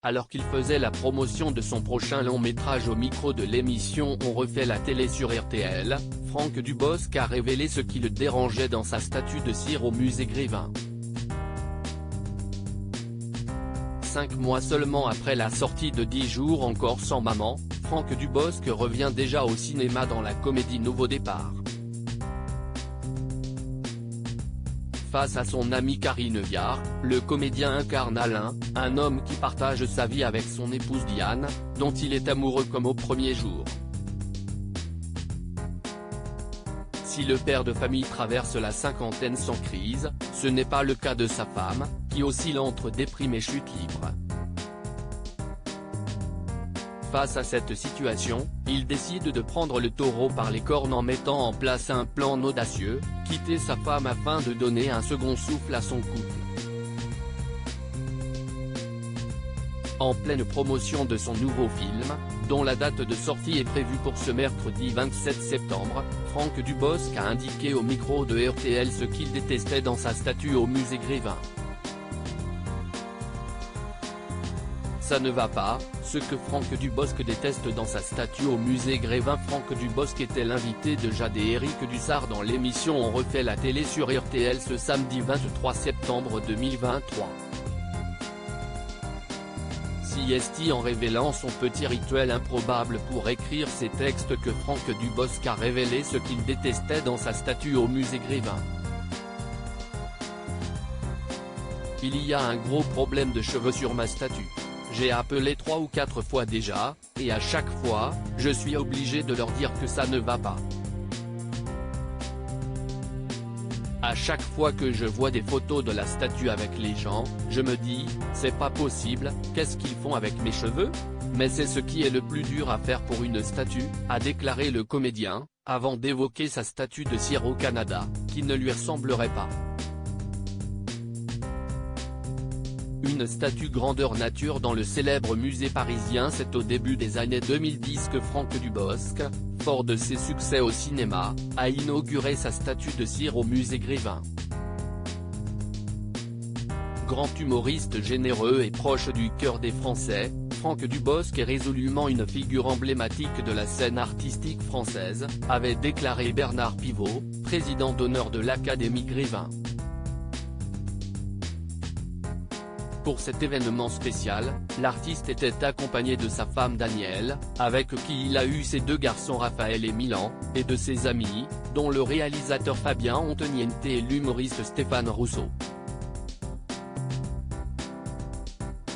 alors qu'il faisait la promotion de son prochain long métrage au micro de l'émission On refait la télé sur RTL, Franck Dubosc a révélé ce qui le dérangeait dans sa statue de cire au musée Grévin. 5 mois seulement après la sortie de 10 jours encore sans maman, Franck Dubosc revient déjà au cinéma dans la comédie Nouveau départ. Face à son amie Karine Viard, le comédien incarne Alain, un homme qui partage sa vie avec son épouse Diane, dont il est amoureux comme au premier jour. Si le père de famille traverse la cinquantaine sans crise, ce n'est pas le cas de sa femme, qui oscille entre déprime et chute libre. Face à cette situation, il décide de prendre le taureau par les cornes en mettant en place un plan audacieux, quitter sa femme afin de donner un second souffle à son couple. En pleine promotion de son nouveau film, dont la date de sortie est prévue pour ce mercredi 27 septembre, Franck Dubosc a indiqué au micro de RTL ce qu'il détestait dans sa statue au musée Grévin. Ça ne va pas, ce que Franck Dubosc déteste dans sa statue au musée Grévin. Franck Dubosc était l'invité de Jade et Éric Dussart dans l'émission On refait la télé sur RTL ce samedi 23 septembre 2023. CST en révélant son petit rituel improbable pour écrire ses textes que Franck Dubosc a révélé ce qu'il détestait dans sa statue au musée Grévin. Il y a un gros problème de cheveux sur ma statue. J'ai appelé 3 ou 4 fois déjà, et à chaque fois, je suis obligé de leur dire que ça ne va pas. À chaque fois que je vois des photos de la statue avec les gens, je me dis, c'est pas possible, qu'est-ce qu'ils font avec mes cheveux? Mais c'est ce qui est le plus dur à faire pour une statue, a déclaré le comédien, avant d'évoquer sa statue de cire au Canada, qui ne lui ressemblerait pas. Une statue grandeur nature dans le célèbre musée parisien. C'est au début des années 2010 que Franck Dubosc, fort de ses succès au cinéma, a inauguré sa statue de cire au musée Grévin. Grand humoriste généreux et proche du cœur des Français, Franck Dubosc est résolument une figure emblématique de la scène artistique française, avait déclaré Bernard Pivot, président d'honneur de l'Académie Grévin. Pour cet événement spécial, l'artiste était accompagné de sa femme Danielle, avec qui il a eu ses 2 garçons Raphaël et Milan, et de ses amis, dont le réalisateur Fabien Antoniente et l'humoriste Stéphane Rousseau.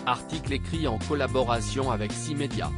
Article écrit en collaboration avec 6 médias.